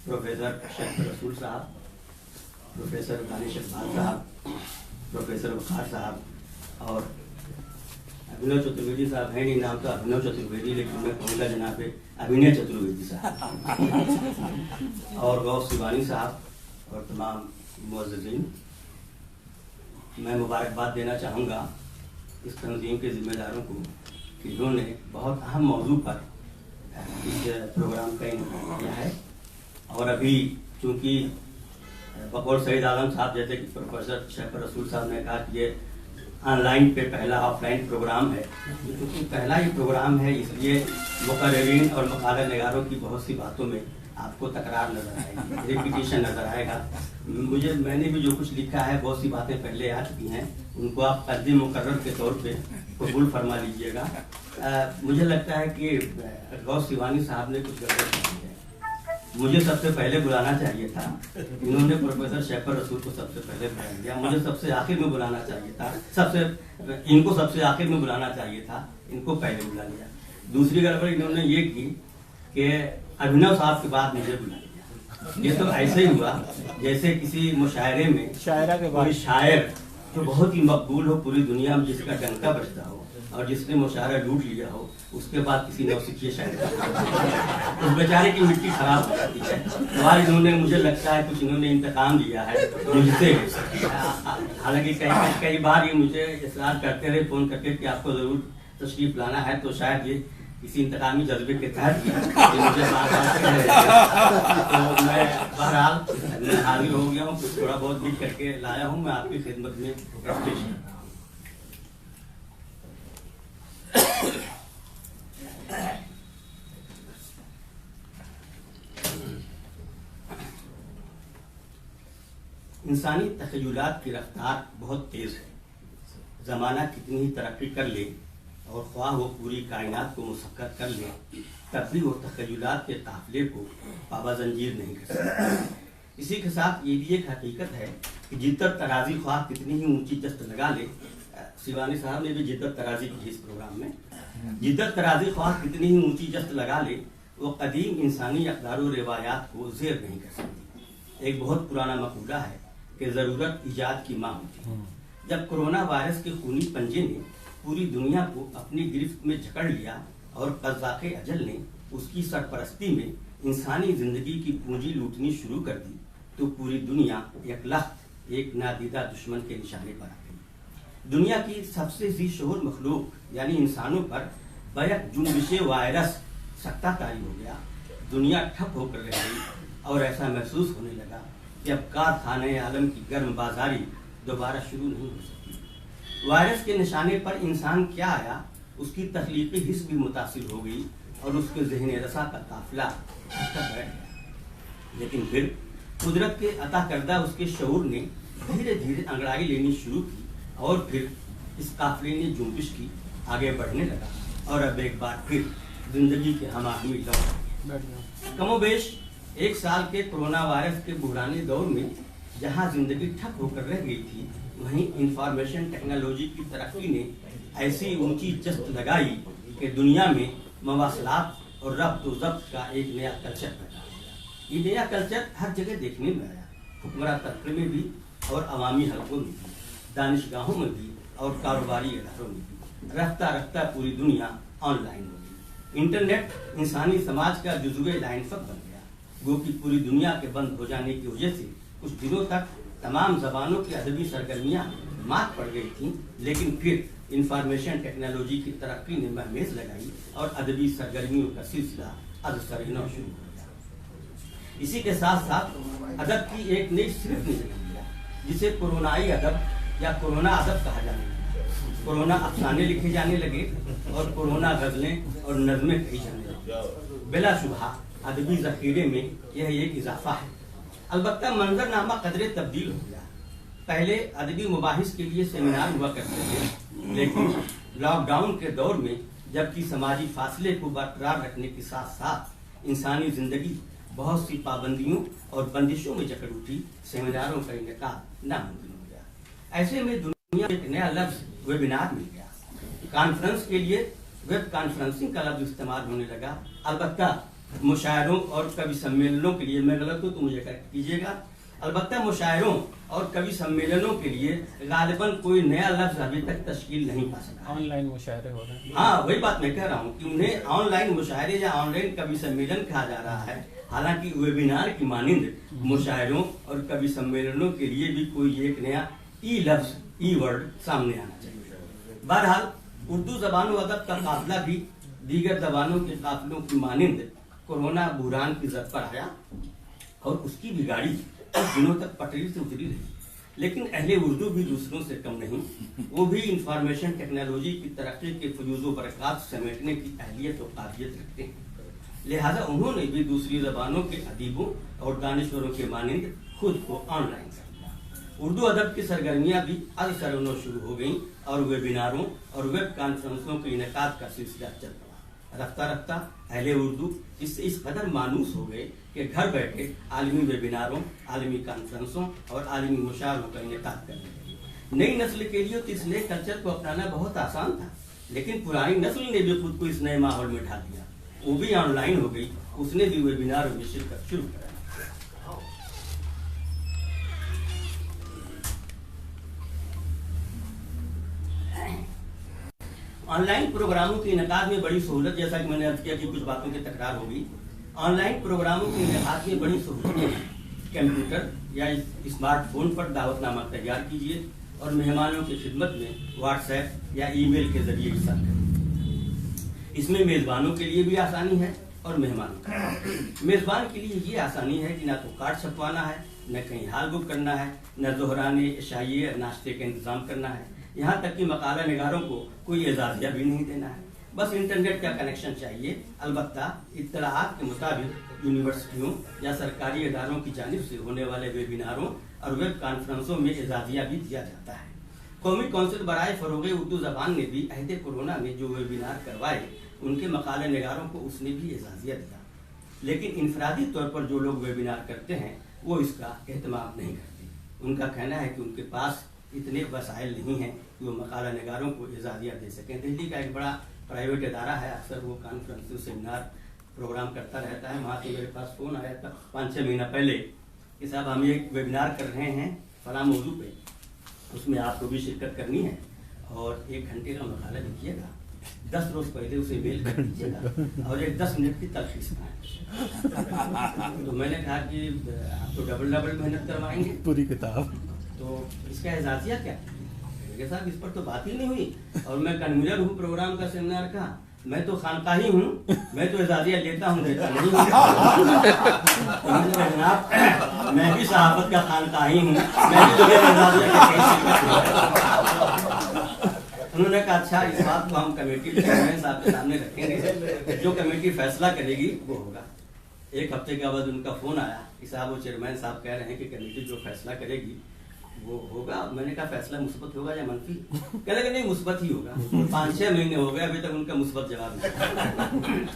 Professor Sheikh रसूल साहब, professor Danish Iqbal साहब, प्रोफेसर वक़ार साहब और अभिनव चतुर्वेदी साहब हैं नहीं, नाम तो अभिनव चतुर्वेदी, लेकिन मैं कहूँगा जनाब अभिनय चतुर्वेदी साहब और गौस शिवानी साहब और तमाम मुअज़्ज़िज़ीन। मैं मुबारकबाद देना चाहूँगा इस तंजीम के ज़िम्मेदारों को कि इन्होंने बहुत अहम मौजू पर इस प्रोग्राम का इंतज़ाम किया है। और अभी चूँकि बकौल सईद आलम साहब जैसे कि प्रोफेसर शेख रसूल साहब ने कहा कि ये ऑनलाइन पे पहला ऑफलाइन प्रोग्राम है, क्योंकि पहला ही प्रोग्राम है इसलिए मुकर्रिरीन और मकाला निगारों की बहुत सी बातों में आपको तकरार नजर आएगी, रिपीटिशन नजर आएगा। मैंने भी जो कुछ लिखा है बहुत सी बातें पहले आ चुकी हैं, उनको आप कदम मुकर्रर के तौर पे कबूल फरमा लीजिएगा। मुझे लगता है कि गौस शिवानी साहब ने कुछ गड़बड़ की है, मुझे सबसे पहले बुलाना चाहिए था, इन्होंने प्रोफेसर शेख रसूल को सबसे पहले बुला दिया, मुझे सबसे आखिर में बुलाना चाहिए था, इनको सबसे आखिर में बुलाना चाहिए था, इनको पहले बुला लिया। दूसरी गड़बड़ इन्होंने ये की कि अभिनव साहब के बाद मुझे बुला लिया। ये तो ऐसे ही हुआ जैसे किसी मुशायरे में कोई शायर जो बहुत ही मकबूल हो पूरी दुनिया में, जिसका डंका बजता हो और जिसने मुशायरा लूट लिया हो, उसके बाद किसी नौसिखिए शायर का उस बेचारे की मिट्टी खराब हो जाती है। तो आज इन्होंने, मुझे लगता है कुछ इन्होंने इंतकाम लिया है मुझसे। हालांकि कई बार ये मुझे इसरार करते रहे फोन करके कि आपको जरूर तशरीफ लाना है, तो शायद ये किसी इंतकामी जज्बे के तहत मुझे तो मैं बहरहाल हाजिर हो गया हूँ, कुछ थोड़ा बहुत भी करके लाया हूँ, मैं आपकी खिदमत में पेश कर रहा हूँ। इंसानी तखय्युलात की रफ्तार बहुत तेज है। जमाना कितनी ही तरक्की कर ले और ख्वाह वो पूरी कायनात को मुसक्कर कर ले, तब भी वो तखय्युलात के काफिले को पाबा जंजीर नहीं कर सकता। इसी के साथ ये भी एक हकीकत है कि जिद्दत तराजी ख्वाह कितनी ही ऊंची जस्त लगा ले, शिवानी साहब ने भी जिद्दत तराजी की इस प्रोग्राम में, जिद्दत तराजी ख्वाह कितनी ही ऊंची जस्त लगा ले, वो कदीम इंसानी अक़दार व रिवायात को ज़ेर नहीं कर सकती। एक बहुत पुराना मक़ूला है कि ज़रूरत ईजाद की माँ होती है। जब कोरोना वायरस के खूनी पंजे ने पूरी दुनिया को अपनी गिरफ्त में जकड़ लिया और क़ज़्ज़ाक़े अजल ने उसकी सरपरस्ती में इंसानी ज़िंदगी की पूंजी लूटनी शुरू कर दी, तो पूरी दुनिया यकलख्त एक नादीदा दुश्मन के निशाने पर आ गई। दुनिया की सबसे ज़ी शोर मखलूक यानी इंसानों पर बैक जुम्बिश वायरस सत्ताकारी हो गया। दुनिया ठप होकर रह गई और ऐसा महसूस होने लगा कि अब कारखाने आलम की गर्म बाजारी दोबारा शुरू नहीं हो सकती। वायरस के निशाने पर इंसान क्या आया, उसकी तख्लीकी हिस्स भी मुतासिर हो गई और उसके ज़हन रसा का काफिला बैठ गया। लेकिन फिर कुदरत के अता करदा उसके शऊर ने धीरे धीरे अंगड़ाई लेनी शुरू की और फिर इस काफिले ने जुम्बिश की, आगे बढ़ने लगा और अब एक बार फिर जिंदगी के हमाहमी लौट कमोबेश एक साल के कोरोना वायरस के बुढ़ाने दौर में जहां जिंदगी ठप होकर रह गई थी, वहीं इंफॉर्मेशन टेक्नोलॉजी की तरक्की ने ऐसी ऊंची जस्त लगाई कि दुनिया में मवासलात और रब्त व ज़ब्त का एक नया कल्चर पैदा हो गया। ये नया कल्चर हर जगह देखने में आया, हुक्मरान तबके में भी और अवामी हलकों में भी, दानिशगाहों में भी और कारोबारी इदारों में भी। रफ्ता रफ्ता पूरी दुनिया ऑनलाइन हो गई। इंटरनेट इंसानी समाज का जुज़वे लाइनफक बन गया। गो कि पूरी दुनिया के बंद हो जाने की वजह से कुछ दिनों तक तमाम ज़बानों की अदबी सरगर्मियाँ मात पड़ गई थीं, लेकिन फिर इंफॉर्मेशन टेक्नोलॉजी की तरक्की ने महमेज लगाई और अदबी सरगर्मियों का सिलसिला अज सरीना शुरू हो गया। इसी के साथ साथ अदब की एक नई सिर्फ ने जन्म लिया, जिसे कोरोनाई अदब या कोरोना अदब कहा जाने लगा। कोरोना अफसाने लिखे जाने लगे और कोरोना गज़लें और नज़में कही जाने लगी। बिलाशुबहा अदबी ज़ख़ीरे में यह एक इजाफा है। अलबत्ता मंजरनामा कदरे तब्दील हो गया। पहले अदबी मुबाहिस के लिए सेमिनार हुआ करते थे, लेकिन लॉकडाउन के दौर में जबकि समाजी फासले को बरकरार रखने के साथ साथ इंसानी ज़िंदगी बहुत सी पाबंदियों और बंदिशों में जकड़ उठी, सेमिनारों का इनेकाद नामुमकिन हो गया। ऐसे में दुनिया में एक नया लफ्ज़ वेबिनार मिल गया। कॉन्फ्रेंस के लिए वेब कॉन्फ्रेंसिंग का लफ्ज़ इस्तेमाल होने लगा। अलबत्ता مشاعروں اور کवि सम्मेलनों के लिए, मैं गलत हूँ तो मुझे करेक्ट कीजिएगा, अलबत्ता मुशायरों और कवि सम्मेलनों के लिए गालिबन कोई नया लफ्ज अभी तक तश्कील नहीं पा सका. ऑनलाइन मुशायरे हो रहे हैं. हाँ, वही बात मैं कह रहा हूँ कि उन्हें ऑनलाइन मुशायरे या ऑनलाइन कवि सम्मेलन कहा जा रहा है. हालांकि वेबिनार की मानिंद मुशायरों और कवि सम्मेलनों के लिए भी कोई एक नया ई लफ्ज, ई वर्ड सामने आना चाहिए. बहरहाल उर्दू जबान व अदब का काफिला भी दीगर जबानों के काफिलों की मानिंद कोरोना बुहरान की जद पर आया और उसकी भी गाड़ी कुछ दिनों तक पटरी से उतरी रही. लेकिन अहले उर्दू भी दूसरों से कम नहीं. वो भी इंफॉर्मेशन टेक्नोलॉजी की तरक्की के फयूज़ व बरक़ात समेटने की अहलियत और काबिलियत रखते हैं. लिहाजा उन्होंने भी दूसरी जबानों के अदीबों और दानिश्वरों के मानिंद खुद को ऑनलाइन कर दिया. उर्दू अदब की सरगर्मियाँ भी आज सरवनो शुरू हो गईं और वेबिनारों और वेब कॉन्फ्रेंसों के इनेकाद का सिलसिला चल पड़ा. रफ्ता रफ्ता अहले उर्दू इससे इस कदर मानूस हो गए कि घर बैठे आलमी वेबिनारों, आलमी कॉन्फ्रेंसों और आलमी मुशावरों का इनेकाद करने लगे. नई नस्ल के लिए तो इस नए कल्चर को अपनाना बहुत आसान था, लेकिन पुरानी नस्ल ने भी खुद को इस नए माहौल में ढाल दिया. वो भी ऑनलाइन हो गई, उसने भी वेबिनार में शिरकत शुरू करा. ऑनलाइन प्रोग्रामों के इनेकाद में बड़ी सहूलत, जैसा कि मैंने अर्ज किया कि कुछ बातों की तकरार होगी. ऑनलाइन प्रोग्रामों के इनेकाद में बड़ी सहूलत. कंप्यूटर या स्मार्टफोन पर दावतनामा तैयार कीजिए और मेहमानों की खिदमत में व्हाट्सएप या ईमेल के जरिए हिस्सा करें. इसमें मेज़बानों के लिए भी आसानी है और मेहमानों के. मेज़बान के लिए ये आसानी है कि ना तो कार्ड छपवाना है, न कहीं हाल बुक करना है, न दोहराने शाइए नाश्ते का इंतजाम करना है. यहाँ तक कि मकाला निगारों को कोई एजाजिया भी नहीं देना है. बस इंटरनेट का कनेक्शन चाहिए. अलबत्ता इत्तलाआत के मुताबिक यूनिवर्सिटियों या सरकारी इदारों की जानिब से होने वाले वेबिनारों और वेब कॉन्फ्रेंसों में एजाजिया भी दिया जाता है. कौमी कौंसिल बराए फरोग़ उर्दू ज़बान ने भी अहद कोरोना में जो वेबिनार करवाए उनके मकाले निगारों को उसने भी एजाजिया दिया. लेकिन इनफरादी तौर पर जो लोग वेबिनार करते हैं वो इसका एहतमाम नहीं करते. उनका कहना है कि उनके पास इतने वसाइल नहीं हैं कि वो मकाला निगारों को एजाजिया दे सकें. दिल्ली का एक बड़ा प्राइवेट इदारा है, अक्सर वो कॉन्फ्रेंस सेमिनार प्रोग्राम करता रहता है. वहाँ से मेरे पास फ़ोन आया था 5-6 महीना पहले कि साहब हम एक वेबिनार कर रहे हैं फलां मौजू पे, उसमें आपको भी शिरकत करनी है और 1 घंटे का मकाला लिखिएगा, 10 रोज पहले उसे मेल कर दीजिएगा और एक 10 मिनट की तलखीस बनाएं. तो मैंने कहा कि आप तो डबल मेहनत करवाएंगे पूरी किताब, तो इसका एजाजिया क्या? साहब इस पर तो बात ही नहीं हुई और मैं कन्वीनर हूँ प्रोग्राम का, सेमिनार का. मैं तो खानकाही हूँ, मैं तो एजाजिया लेता हूँ, देता नहीं हूँ. जनाब मैं भी सहाफत का खानकाही हूँ, मैं भी तुझे एजाजिया उन्होंने कहा अच्छा इस बात को हम कमेटी चेयरमैन साहब के सामने रखेंगे, जो कमेटी फैसला करेगी वो होगा. 1 हफ्ते के बाद उनका फोन आया कि साहब वो चेयरमैन साहब कह रहे हैं कि कमेटी जो फैसला करेगी वो होगा. मैंने कहा फैसला मुस्बत होगा या मनफी? कह लगे नहीं मुस्बत ही होगा. 5-6 महीने हो गए अभी तक उनका मुस्बत जवाब नहीं.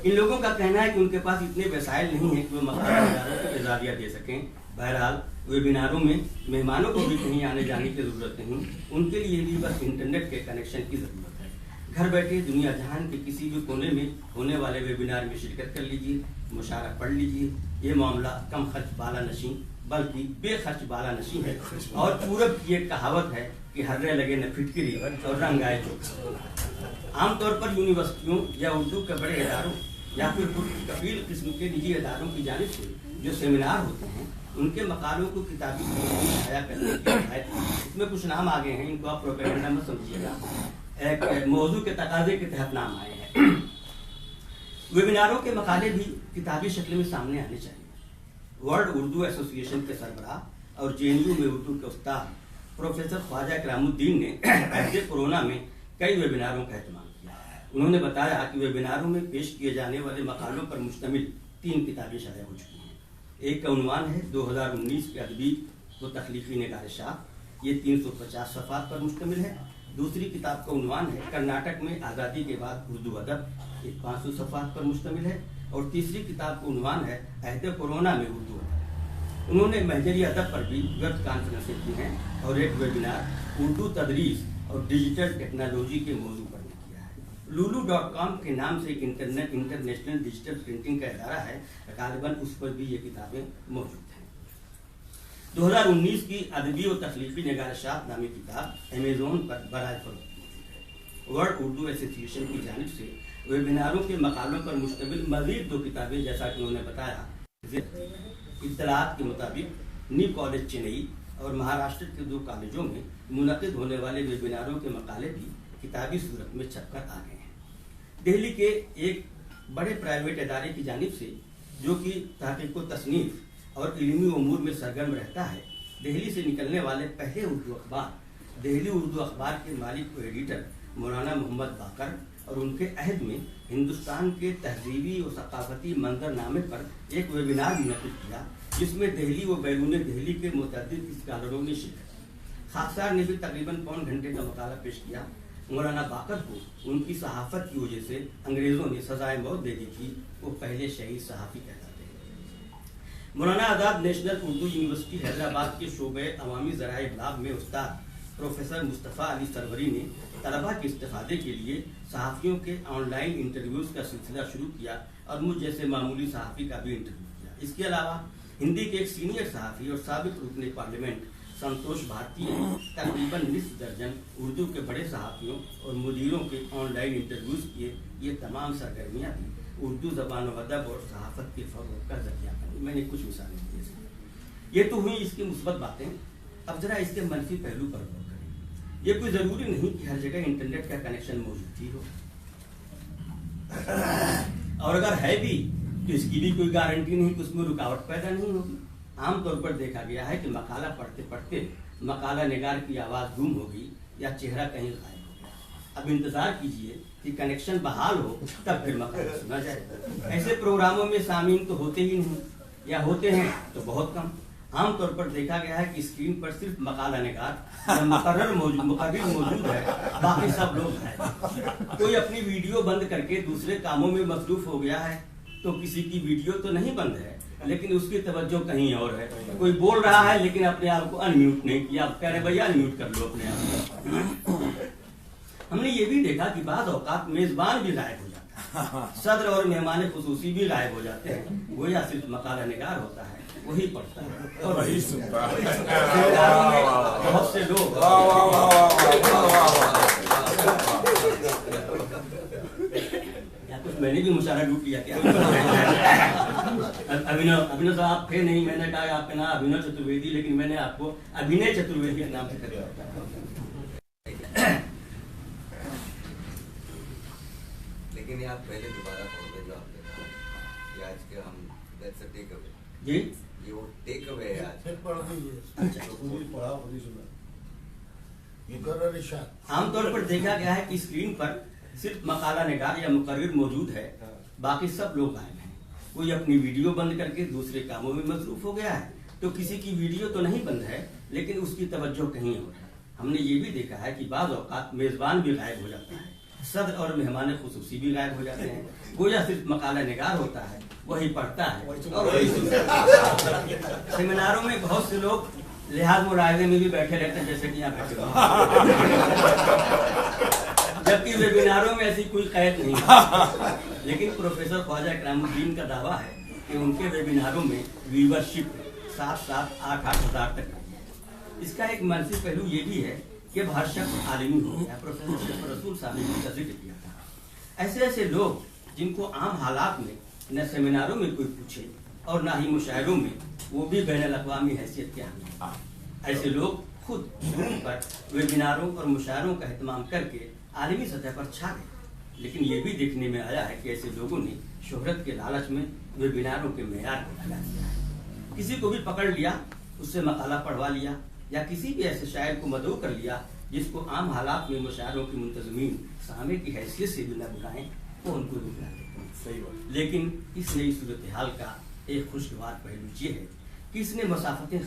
इन लोगों का कहना है कि उनके पास इतने वसाइल नहीं है कि वो मकाला को एजाजिया दे सकें. बहरहाल वेबिनारों में मेहमानों को भी कहीं आने जाने की जरूरत नहीं, उनके लिए भी बस इंटरनेट के कनेक्शन की जरूरत है. घर बैठे दुनिया जहान के किसी भी कोने में होने वाले वेबिनार में शिरकत कर लीजिए, मुशारा पढ़ लीजिए. ये मामला कम खर्च बाला नशी बल्कि बेखर्च बाला नशी है. और पूरब की एक कहावत है कि हर्रे लगे न फिटकरी और रंग आए चोखा. आमतौर पर यूनिवर्सिटियों या उर्दू के बड़े इदारों या फिर कबील किस्म के निजी इदारों की जानिब से जो सेमिनार होते हैं उनके मकालों को किताबी छाया करने की हिदायत. इसमें कुछ नाम आ गए हैं, इनको आप प्रोपेगेंडा में समझिएगा. एक मौजू के तकाजे के तहत नाम आए हैं. वेबिनारों के मकाले भी किताबी शक्ल में सामने आने चाहिए. वर्ल्ड उर्दू एसोसिएशन के सरबराह और जेएनयू में उर्दू के उस्ताद प्रोफेसर ख्वाजा करामुद्दीन ने ऐसे कोरोना में कई वेबिनारों का एहतमाम किया. उन्होंने बताया कि वेबिनारों में पेश किए जाने वाले मकालों पर मुश्तमिल 3 किताबें शाया हो चुकी हैं. एक का उन्वान है 2019 के अदबी व तख्लीकी निगारिशात, ये 350 सफ़हात पर मुश्तमिल है. दूसरी किताब का उन्वान है कर्नाटक में आज़ादी के बाद उर्दू अदब, ये 500 सफ़हात पर मुश्तमिल है. और तीसरी किताब का उन्वान है अहद कोरोना में उर्दू अदब. उन्होंने महजरी अदब पर भी वेब कॉन्फ्रेंसें की हैं और एक वेबिनार उर्दू तदरीस और डिजिटल टेक्नोलॉजी के मौजू पर किया है. lulu.com کے نام سے ایک انٹرنیشنل ڈیجیٹل پرنٹنگ کا ادارہ ہے، غالباً اس پر بھی یہ کتابیں موجود ہیں۔ 2019 کی ادبی و تخلیقی نگارشات نامی کتاب امیزون پر برائے فروخت موجود ہے۔ ورلڈ اردو ایسوسی ایشن کی جانب سے ویبیناروں کے مقالوں پر مشتمل مزید 2 کتابیں، جیسا کہ انہوں نے بتایا، اطلاعات کے مطابق نیو کالج چنئی اور مہاراشٹر کے 2 کالجوں میں منعقد ہونے والے ویبیناروں کے مقالے بھی کتابی صورت میں چھپ کر آ گئے ہیں۔ دہلی کے ایک بڑے پرائیویٹ ادارے کی جانب سے، جو کہ تحقیق و تصنیف اور علمی امور میں سرگرم رہتا ہے، دہلی سے نکلنے والے پہلے اردو اخبار دہلی اردو اخبار کے مالک و ایڈیٹر مولانا محمد باقر اور ان کے عہد میں ہندوستان کے تہذیبی و ثقافتی منظر نامے پر ایک ویبینار منعقد کیا، جس میں دہلی و بیرون دہلی کے متعدد اسکالروں نے شرکت۔ خاکسار نے بھی تقریباً پون گھنٹے کا مطالعہ پیش کیا۔ مولانا باقر کو ان کی صحافت کی وجہ سے انگریزوں نے سزائے موت دے دی تھی، وہ پہلے شہید صحافی کہلاتے ہیں۔ مولانا آزاد نیشنل اردو یونیورسٹی حیدرآباد کے شعبہ عوامی ذرائع ابلاغ میں استاد پروفیسر مصطفیٰ علی سروری نے طلباء کے استفادے کے لیے صحافیوں کے آن لائن انٹرویوز کا سلسلہ شروع کیا اور مجھ جیسے معمولی صحافی کا بھی انٹرویو کیا۔ اس کے علاوہ ہندی کے ایک سینئر صحافی اور سابق رکن پارلیمنٹ سنتوش بھارتی نے تقریباً نصف درجن اردو کے بڑے صحافیوں اور مدیروں کے آن لائن انٹرویوز کیے۔ یہ تمام سرگرمیاں بھی اردو زبان و ادب اور صحافت کے فروغ کا ذریعہ بنی۔ میں نے کچھ مثالیں دی ہیں۔ یہ تو ہوئی اس کی مثبت باتیں، اب ذرا اس کے منفی پہلو پر غور کریں۔ یہ کوئی ضروری نہیں کہ ہر جگہ انٹرنیٹ کا کنیکشن موجود ہی ہو، اور اگر ہے بھی تو اس کی بھی کوئی گارنٹی نہیں کہ اس میں رکاوٹ پیدا نہیں ہوگی۔ عام طور پر دیکھا گیا ہے کہ مقالہ پڑھتے پڑھتے مقالہ نگار کی آواز گم ہو گئی یا چہرہ کہیں غائب ہو گیا۔ اب انتظار کیجئے کہ کنیکشن بحال ہو تب پھر مقالہ سنا جائے۔ ایسے پروگراموں میں سامعین تو ہوتے ہی نہیں، یا ہوتے ہیں تو بہت کم۔ عام طور پر دیکھا گیا ہے کہ اسکرین پر صرف مقالہ نگار یا مقرر موجود ہے، باقی سب لوگ ہیں۔ کوئی اپنی ویڈیو بند کر کے دوسرے کاموں میں مصروف ہو گیا ہے تو کسی کی ویڈیو تو نہیں بند ہے، لیکن اس کی توجہ کہیں اور ہے۔ کوئی بول رہا ہے لیکن اپنے آپ کو ان میوٹ نہیں کیا، آپ کہہ رہے بھیا ان میوٹ کر لو اپنے آپ کو۔ ہم نے یہ بھی دیکھا کہ بعض اوقات میزبان بھی غائب ہو جاتا ہے، صدر اور مہمان خصوصی بھی غائب ہو جاتے ہیں، گویا صرف مقالہ نگار ہوتا ہے، وہی پڑھتا ہے اور وہی سنتا ہے۔ بہت سے لوگ میں نے بھی مشاہدہ ڈوٹ لیا کیا ابھینو صاحب تھے نہیں، میں نے کہا آپ کا نام ابھینو چترویدی، لیکن میں نے آپ کو ابھینے چترویدی کے نام سے کر دیا۔ لیکن یہ آپ پہلے دوبارہ پڑھ دیں جو آپ نے کہا، یہ آج کے ہم دیٹس اے ٹیک اوے۔ جی یہ وہ ٹیک اوے ہے آج۔ پھر پڑھ دیجیے، خود پڑھا خود ہی سنا۔ مقرر ارشاد۔ عام طور پر دیکھا گیا ہے کہ اسکرین پر صرف مقالہ نگار یا مقرر موجود ہے، باقی سب لوگ غائب ہیں۔ کوئی اپنی ویڈیو بند کر کے دوسرے کاموں میں مصروف ہو گیا ہے تو کسی کی ویڈیو تو نہیں بند ہے، لیکن اس کی توجہ کہیں اور ہے۔ ہم نے یہ بھی دیکھا ہے کہ بعض اوقات میزبان بھی غائب ہو جاتا ہے، صدر اور مہمان خصوصی بھی غائب ہو جاتے ہیں، گویا صرف مقالہ نگار ہوتا ہے، وہی پڑھتا ہے اور وہی سنتا ہے۔ سیمیناروں میں بہت سے لوگ لحاظ ملاحظے میں بھی بیٹھے رہتے ہیں، جیسے کہ یہاں بیٹھے جبکہ ویبیناروں میں ایسی کوئی قید نہیں ہے۔ لیکن پروفیسر خواجہ اکرام الدین کا دعویٰ ہے کہ ان کے ویبیناروں میں ویورشپ 7-8 ہزار تک ہے۔ اس کا ایک منفی پہلو یہ بھی ہے کہ اب ہر شخص عالمی ہو گیا۔ پروفیسر شیخ رسول صاحب نے اس کا ذکر کیا تھا۔ ایسے ایسے لوگ جن کو عام حالات میں نہ سیمیناروں میں کوئی پوچھے اور نہ ہی مشاعروں میں، وہ بھی بین الاقوامی حیثیت کے حامل ہیں۔ ایسے لوگ خود زوم پر ویبیناروں اور مشاعروں کا اہتمام کر کے عالمی سطح پر چھا گئے، لیکن یہ بھی دیکھنے میں آیا ہے کہ ایسے لوگوں نے شہرت کے لالچ میں ویبیناروں کے معیار کو ڈھلا دیا ہے۔ کسی کو بھی پکڑ لیا، اس سے مقالہ پڑھوا لیا، یا کسی بھی ایسے شاعر کو مدعو کر لیا جس کو عام حالات میں مشاعروں کی منتظمین سامع کی حیثیت سے بھی نہ بلائیں، وہ ان کو بھی بلا دیتے ہیں۔ صحیح بات۔ لیکن اس نئی صورتحال کا ایک خوشگوار پہلو یہ ہے کہ اس نے مسافتیں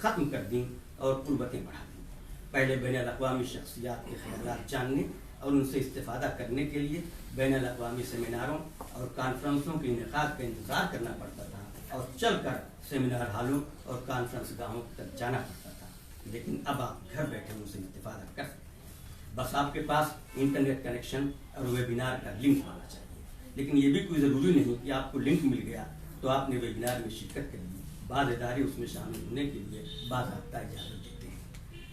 ختم کر دیں اور قربتیں بڑھا دیں۔ پہلے بین الاقوامی شخصیات کے خیالات جاننے اور ان سے استفادہ کرنے کے لیے بین الاقوامی سیمیناروں اور کانفرنسوں کے انعقاد کا انتظار کرنا پڑتا تھا اور چل کر سیمینار ہالوں اور کانفرنس گاہوں تک جانا پڑتا تھا، لیکن اب آپ گھر بیٹھے ان سے استفادہ کر سکتے ہیں۔ बस आपके पास इंटरनेट कनेक्शन और वेबिनार का लिंक होना चाहिए। लेकिन ये भी कोई ज़रूरी नहीं कि आपको लिंक मिल गया तो आपने वेबिनार में शिरकत कर ली। बाद इदारे उसमें शामिल होने के लिए बाकायदा इजाज़त देते हैं,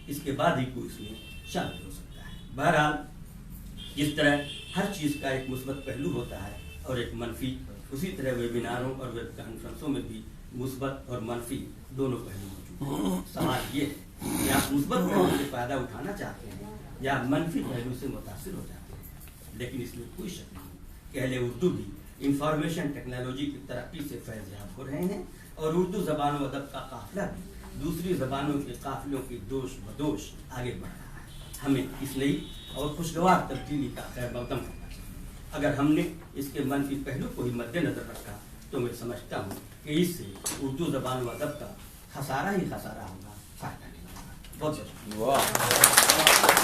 इसके बाद ही कोई इसमें शामिल हो सकता है। बहरहाल जिस तरह हर चीज़ का एक मुस्बत पहलू होता है और एक मनफी, उसी तरह वेबिनारों और वेब कॉन्फ्रेंसों में भी मुस्बत और मनफी दोनों पहलू मौजूद हैं। सवाल ये है कि आप मुस्बत पहलू से फ़ायदा उठाना चाहते हैं या मनफी पहलू से मुतासिर हो जाते हैं। लेकिन इसमें कोई शक नहीं कि अहले उर्दू भी इंफॉर्मेशन टेक्नोलॉजी की तरक्की से फैज़याब हो रहे हैं और उर्दू ज़बान व अदब का काफ़िला भी दूसरी ज़बानों के काफ़िलों की दोष बदोश आगे बढ़ रहा है। हमें इस नई और खुशगवार तब्दीली का खैर मकदम करना चाहिए। अगर हमने इसके मनफी पहलू को ही मद्देनजर रखा तो मैं समझता हूँ कि इससे उर्दू ज़बान व अदब का खसारा ही खसारा होगा, फायदा नहीं होगा। बहुत बहुत